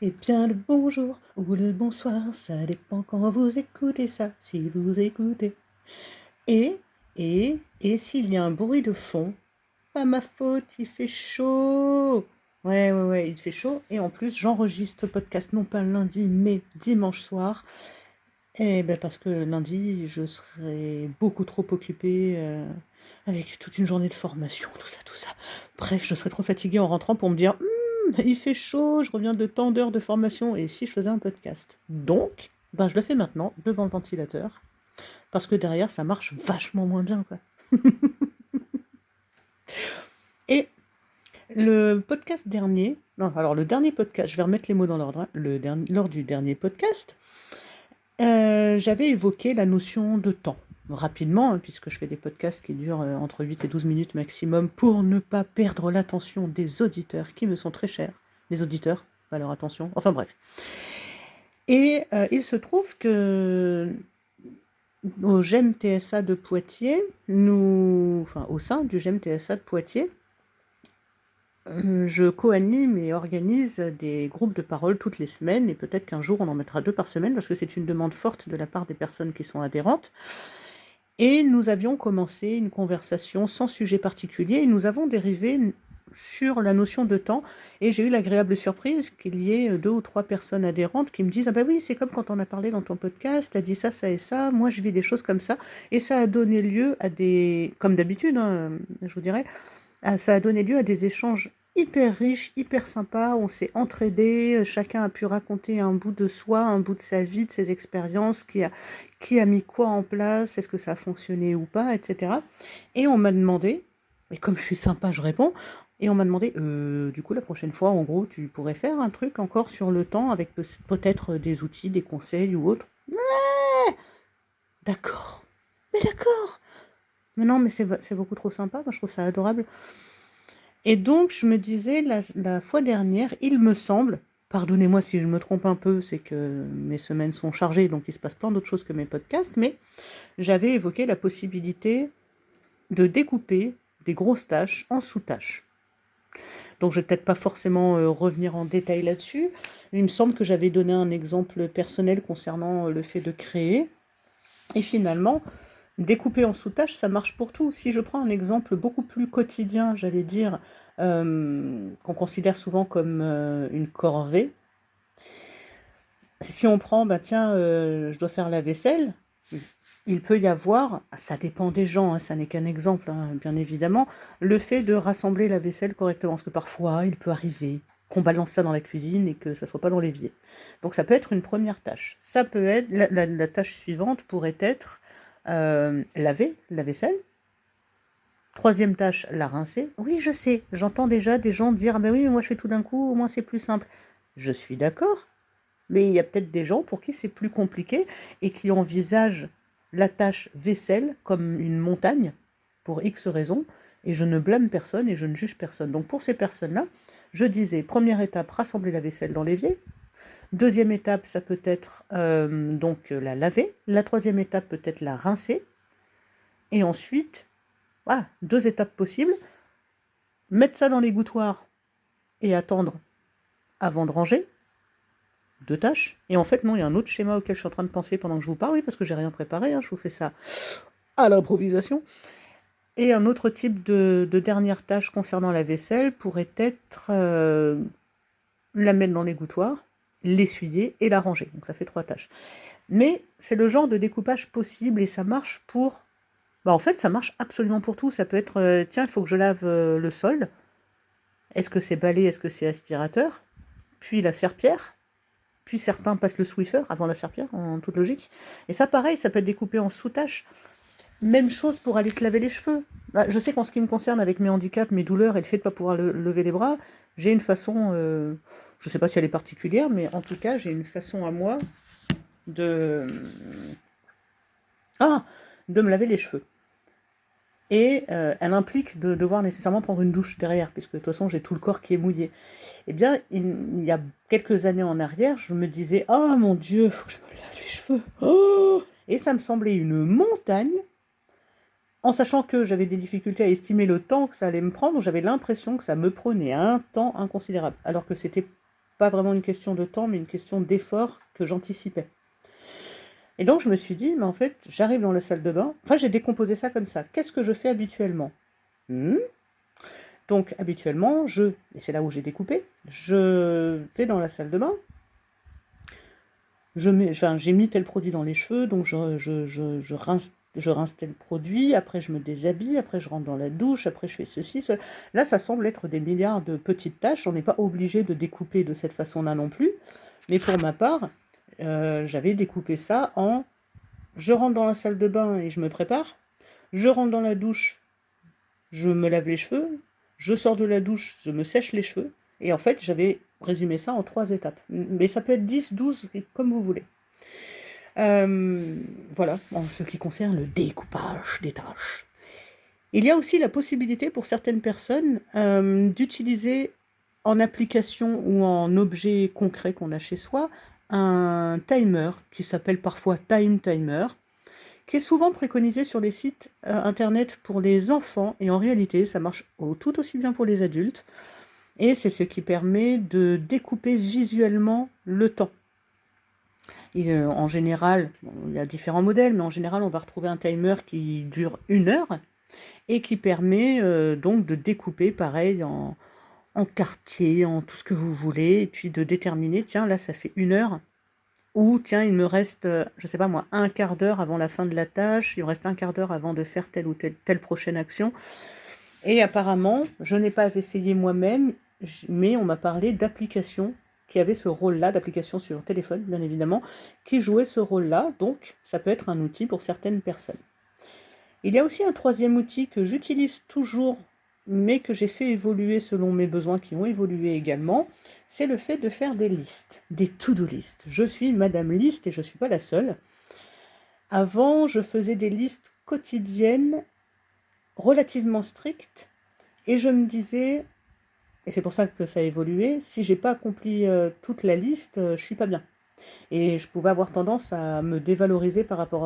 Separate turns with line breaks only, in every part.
Eh bien le bonjour ou le bonsoir, ça dépend quand vous écoutez ça, si vous écoutez. Et et s'il y a un bruit de fond, pas ma faute, il fait chaud. Ouais, il fait chaud et en plus j'enregistre le podcast non pas lundi, mais dimanche soir. Et ben parce que lundi, je serai beaucoup trop occupée, avec toute une journée de formation, tout ça. Bref, je serai trop fatiguée en rentrant pour me dire: il fait chaud, je reviens de tant d'heures de formation et si je faisais un podcast? Donc, ben, je le fais maintenant devant le ventilateur parce que derrière ça marche vachement moins bien, quoi. Et le podcast dernier non, alors le dernier podcast, je vais remettre les mots dans l'ordre, hein. Lors du dernier podcast, j'avais évoqué la notion de temps. Rapidement, hein, puisque je fais des podcasts qui durent, entre 8 et 12 minutes maximum pour ne pas perdre l'attention des auditeurs qui me sont très chers. Les auditeurs, pas leur attention, enfin bref. Et il se trouve que au GEM TSA de Poitiers, au sein du GEM TSA de Poitiers, je co-anime et organise des groupes de parole toutes les semaines et peut-être qu'un jour on en mettra 2 par semaine parce que c'est une demande forte de la part des personnes qui sont adhérentes. Et nous avions commencé une conversation sans sujet particulier et nous avons dérivé sur la notion de temps et j'ai eu l'agréable surprise qu'il y ait 2 ou 3 personnes adhérentes qui me disent: «Ah bah oui, c'est comme quand on a parlé dans ton podcast, tu as dit ça, ça et ça, moi je vis des choses comme ça» et ça a donné lieu à des comme d'habitude, hein, je vous dirais, ça a donné lieu à des échanges hyper riches, hyper sympas. On s'est entraidés, chacun a pu raconter un bout de soi, un bout de sa vie, de ses expériences, qui a mis quoi en place, est-ce que ça a fonctionné ou pas, et cetera. Et on m'a demandé, et comme je suis sympa, je réponds, et on m'a demandé: du coup, la prochaine fois, en gros, tu pourrais faire un truc encore sur le temps avec peut-être des outils, des conseils ou autre?» «Ouais! D'accord, mais d'accord! Mais non, mais c'est beaucoup trop sympa, moi je trouve ça adorable». Et donc je me disais la fois dernière, il me semble, pardonnez-moi si je me trompe un peu, c'est que mes semaines sont chargées, donc il se passe plein d'autres choses que mes podcasts, mais j'avais évoqué la possibilité de découper des grosses tâches en sous-tâches. Donc je vais peut-être pas forcément, revenir en détail là-dessus. Il me semble que j'avais donné un exemple personnel concernant, le fait de créer et finalement, découper en sous-tâches, ça marche pour tout. Si je prends un exemple beaucoup plus quotidien, j'allais dire, qu'on considère souvent comme, une corvée. Si on prend, bah, tiens, je dois faire la vaisselle, il peut y avoir, ça dépend des gens, hein, ça n'est qu'un exemple, hein, bien évidemment, le fait de rassembler la vaisselle correctement. Parce que parfois, il peut arriver qu'on balance ça dans la cuisine et que ça soit pas dans l'évier. Donc ça peut être une première tâche. Ça peut être la tâche suivante pourrait être, laver la vaisselle. Troisième tâche, la rincer. Oui, je sais, j'entends déjà des gens dire: «Ah ben oui, mais moi je fais tout d'un coup, au moins c'est plus simple». Je suis d'accord, mais il y a peut-être des gens pour qui c'est plus compliqué et qui envisagent la tâche vaisselle comme une montagne, pour X raisons, et je ne blâme personne et je ne juge personne. Donc pour ces personnes-là, je disais: première étape, rassembler la vaisselle dans l'évier. Deuxième étape, ça peut être, donc la laver. La troisième étape peut être la rincer et ensuite, voilà, 2 étapes possibles, mettre ça dans l'égouttoir et attendre avant de ranger. 2 tâches. Et en fait, non, il y a un autre schéma auquel je suis en train de penser pendant que je vous parle, oui, parce que j'ai rien préparé, hein, je vous fais ça à l'improvisation. Et un autre type de dernière tâche concernant la vaisselle pourrait être, la mettre dans l'égouttoir, l'essuyer et la ranger. Donc ça fait 3 tâches. Mais c'est le genre de découpage possible et ça marche pour en fait, ça marche absolument pour tout. Ça peut être, tiens, il faut que je lave, le sol. Est-ce que c'est balai? Est-ce que c'est aspirateur? Puis la serpillière. Puis certains passent le Swiffer avant la serpillière, en toute logique. Et ça, pareil, ça peut être découpé en sous-tâches. Même chose pour aller se laver les cheveux. Bah, je sais qu'en ce qui me concerne, avec mes handicaps, mes douleurs et le fait de ne pas pouvoir lever les bras, j'ai une façon, je ne sais pas si elle est particulière, mais en tout cas, j'ai une façon à moi de, de me laver les cheveux. Et elle implique de devoir nécessairement prendre une douche derrière, puisque de toute façon, j'ai tout le corps qui est mouillé. Eh bien, il y a quelques années en arrière, je me disais: «Oh mon Dieu, faut que je me lave les cheveux. Oh!» Et ça me semblait une montagne, en sachant que j'avais des difficultés à estimer le temps que ça allait me prendre. J'avais l'impression que ça me prenait un temps inconsidérable, alors que c'était pas vraiment une question de temps, mais une question d'effort que j'anticipais. Et donc je me suis dit: «Mais en fait, j'arrive dans la salle de bain», enfin j'ai décomposé ça comme ça. Qu'est-ce que je fais habituellement? Mmh, donc habituellement, et c'est là où j'ai découpé, je vais dans la salle de bain, j'ai mis tel produit dans les cheveux, donc je rince tel produit, après je me déshabille, après je rentre dans la douche, après je fais ceci, cela. Là, ça semble être des milliards de petites tâches, on n'est pas obligé de découper de cette façon-là non plus, mais pour ma part, j'avais découpé ça en: je rentre dans la salle de bain et je me prépare, je rentre dans la douche, je me lave les cheveux, je sors de la douche, je me sèche les cheveux, et en fait, j'avais résumé ça en 3 étapes. Mais ça peut être 10, 12, comme vous voulez. Voilà, en ce qui concerne le découpage des tâches. Il y a aussi la possibilité pour certaines personnes d'utiliser en application ou en objet concret qu'on a chez soi un timer qui s'appelle parfois Time Timer, qui est souvent préconisé sur les sites internet pour les enfants, et en réalité ça marche tout aussi bien pour les adultes, et c'est ce qui permet de découper visuellement le temps. Et en général, bon, il y a différents modèles, mais en général on va retrouver un timer qui dure 1 heure et qui permet donc de découper pareil en quartiers, en tout ce que vous voulez, et puis de déterminer, tiens là ça fait 1 heure, ou tiens il me reste, je sais pas moi, un quart d'heure avant la fin de la tâche, il me reste un quart d'heure avant de faire telle ou telle prochaine action. Et apparemment, je n'ai pas essayé moi-même, mais on m'a parlé d'applications qui avaient ce rôle-là, d'applications sur téléphone bien évidemment, qui jouaient ce rôle-là, donc ça peut être un outil pour certaines personnes. Il y a aussi un troisième outil que j'utilise toujours, mais que j'ai fait évoluer selon mes besoins qui ont évolué également, c'est le fait de faire des listes, des to-do listes. Je suis Madame Liste et je ne suis pas la seule. Avant, je faisais des listes quotidiennes relativement strictes, et je me disais, et c'est pour ça que ça a évolué, si j'ai pas accompli toute la liste, je suis pas bien. Et je pouvais avoir tendance à me dévaloriser par rapport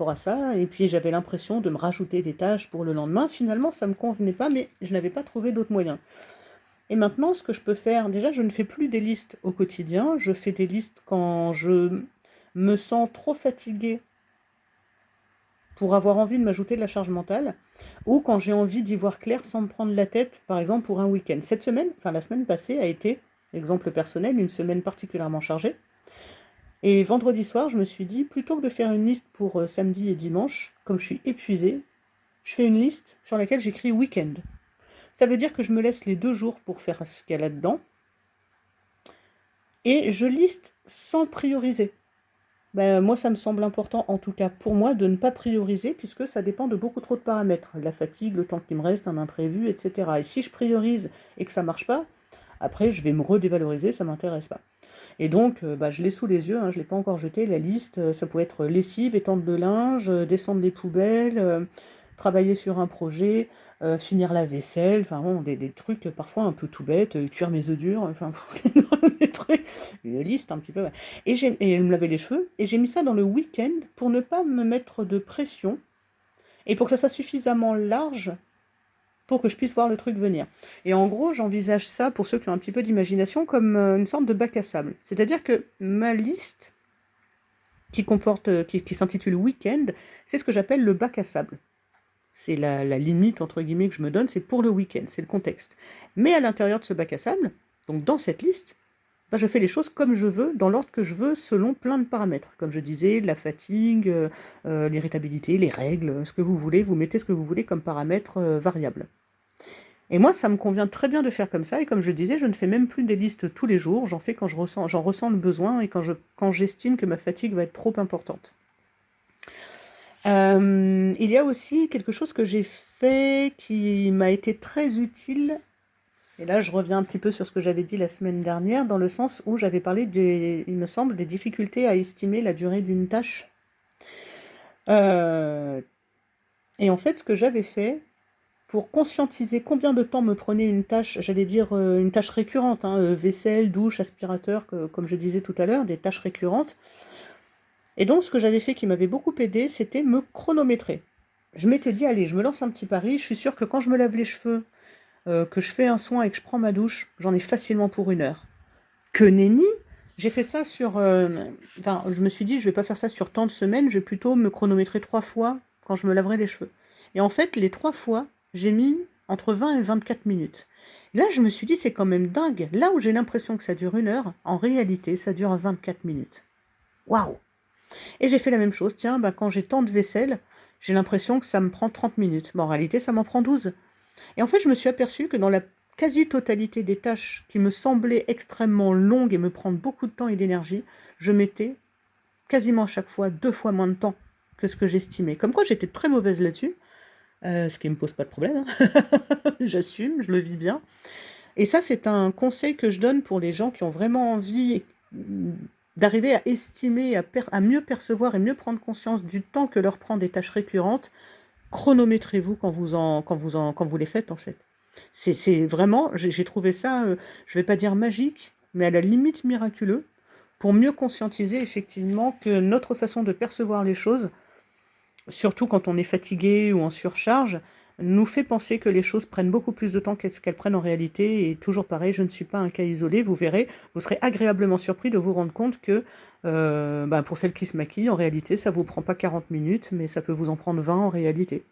à ça, et puis j'avais l'impression de me rajouter des tâches pour le lendemain. Finalement, ça me convenait pas, mais je n'avais pas trouvé d'autres moyens. Et maintenant, ce que je peux faire, déjà, je ne fais plus des listes au quotidien, je fais des listes quand je me sens trop fatiguée pour avoir envie de m'ajouter de la charge mentale, ou quand j'ai envie d'y voir clair sans me prendre la tête, par exemple pour un week-end. Cette semaine, enfin la semaine passée, a été, exemple personnel, une semaine particulièrement chargée. Et vendredi soir, je me suis dit, plutôt que de faire une liste pour samedi et dimanche, comme je suis épuisée, je fais une liste sur laquelle j'écris week-end. Ça veut dire que je me laisse les 2 jours pour faire ce qu'il y a là-dedans, et je liste sans prioriser. Ben, moi, ça me semble important, en tout cas pour moi, de ne pas prioriser, puisque ça dépend de beaucoup trop de paramètres. La fatigue, le temps qui me reste, un imprévu, etc. Et si je priorise et que ça ne marche pas, après, je vais me redévaloriser, ça ne m'intéresse pas. Et donc, je l'ai sous les yeux, hein, je ne l'ai pas encore jeté, la liste. Ça peut être lessive, étendre le linge, descendre les poubelles, travailler sur un projet, finir la vaisselle, enfin bon, des trucs parfois un peu tout bêtes, cuire mes œufs durs, enfin des trucs, une liste un petit peu. Ouais. Et me laver les cheveux, et j'ai mis ça dans le week-end pour ne pas me mettre de pression, et pour que ça soit suffisamment large pour que je puisse voir le truc venir. Et en gros, j'envisage ça, pour ceux qui ont un petit peu d'imagination, comme une sorte de bac à sable. C'est-à-dire que ma liste, qui s'intitule Week-end, c'est ce que j'appelle le bac à sable. C'est la limite, entre guillemets, que je me donne, c'est pour le week-end, c'est le contexte. Mais à l'intérieur de ce bac à sable, donc dans cette liste, je fais les choses comme je veux, dans l'ordre que je veux, selon plein de paramètres. Comme je disais, la fatigue, l'irritabilité, les règles, ce que vous voulez, vous mettez ce que vous voulez comme paramètres variables. Et moi, ça me convient très bien de faire comme ça, et comme je le disais, je ne fais même plus des listes tous les jours, j'en fais quand j'en ressens le besoin, et quand j'estime que ma fatigue va être trop importante. Il y a aussi quelque chose que j'ai fait qui m'a été très utile, et là je reviens un petit peu sur ce que j'avais dit la semaine dernière, dans le sens où j'avais parlé, il me semble, des difficultés à estimer la durée d'une tâche. Et en fait, ce que j'avais fait, pour conscientiser combien de temps me prenait une tâche, j'allais dire une tâche récurrente, hein, vaisselle, douche, aspirateur, comme je disais tout à l'heure, des tâches récurrentes. Et donc ce que j'avais fait qui m'avait beaucoup aidé, c'était me chronométrer. Je m'étais dit, allez, je me lance un petit pari, je suis sûre que quand je me lave les cheveux, que je fais un soin et que je prends ma douche, j'en ai facilement pour 1 heure. Que nenni! J'ai fait ça sur... enfin, je me suis dit, je vais pas faire ça sur tant de semaines, je vais plutôt me chronométrer 3 fois quand je me laverai les cheveux. Et en fait, les 3 fois, j'ai mis entre 20 et 24 minutes. Là, je me suis dit, c'est quand même dingue. Là où j'ai l'impression que ça dure 1 heure, en réalité, ça dure 24 minutes. Waouh! Et j'ai fait la même chose. Tiens, bah, quand j'ai tant de vaisselle, j'ai l'impression que ça me prend 30 minutes. Mais en réalité, ça m'en prend 12. Et en fait, je me suis aperçue que dans la quasi-totalité des tâches qui me semblaient extrêmement longues et me prendre beaucoup de temps et d'énergie, je mettais quasiment à chaque fois 2 fois moins de temps que ce que j'estimais. Comme quoi, j'étais très mauvaise là-dessus, ce qui ne me pose pas de problème, hein. J'assume, je le vis bien. Et ça, c'est un conseil que je donne pour les gens qui ont vraiment envie d'arriver à estimer, à mieux percevoir et mieux prendre conscience du temps que leur prend des tâches récurrentes. Chronométrez-vous quand vous les faites, en fait. C'est vraiment, j'ai trouvé ça, je vais pas dire magique, mais à la limite miraculeux, pour mieux conscientiser effectivement que notre façon de percevoir les choses, surtout quand on est fatigué ou en surcharge, nous fait penser que les choses prennent beaucoup plus de temps qu'est-ce qu'elles prennent en réalité. Et toujours pareil, je ne suis pas un cas isolé, vous verrez, vous serez agréablement surpris de vous rendre compte que bah, pour celles qui se maquillent, en réalité, ça ne vous prend pas 40 minutes, mais ça peut vous en prendre 20 en réalité.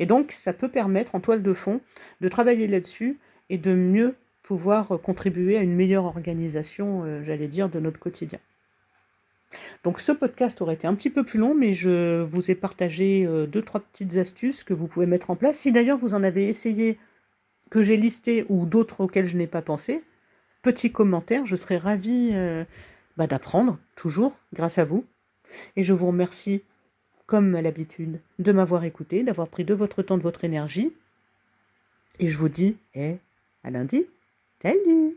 Et donc, ça peut permettre, en toile de fond, de travailler là-dessus et de mieux pouvoir contribuer à une meilleure organisation, j'allais dire, de notre quotidien. Donc ce podcast aurait été un petit peu plus long, mais je vous ai partagé 2-3 petites astuces que vous pouvez mettre en place. Si d'ailleurs vous en avez essayé, que j'ai listé, ou d'autres auxquelles je n'ai pas pensé, petit commentaire, je serais ravie d'apprendre, toujours, grâce à vous. Et je vous remercie, comme à l'habitude, de m'avoir écouté, d'avoir pris de votre temps, de votre énergie. Et je vous dis, à lundi. Salut!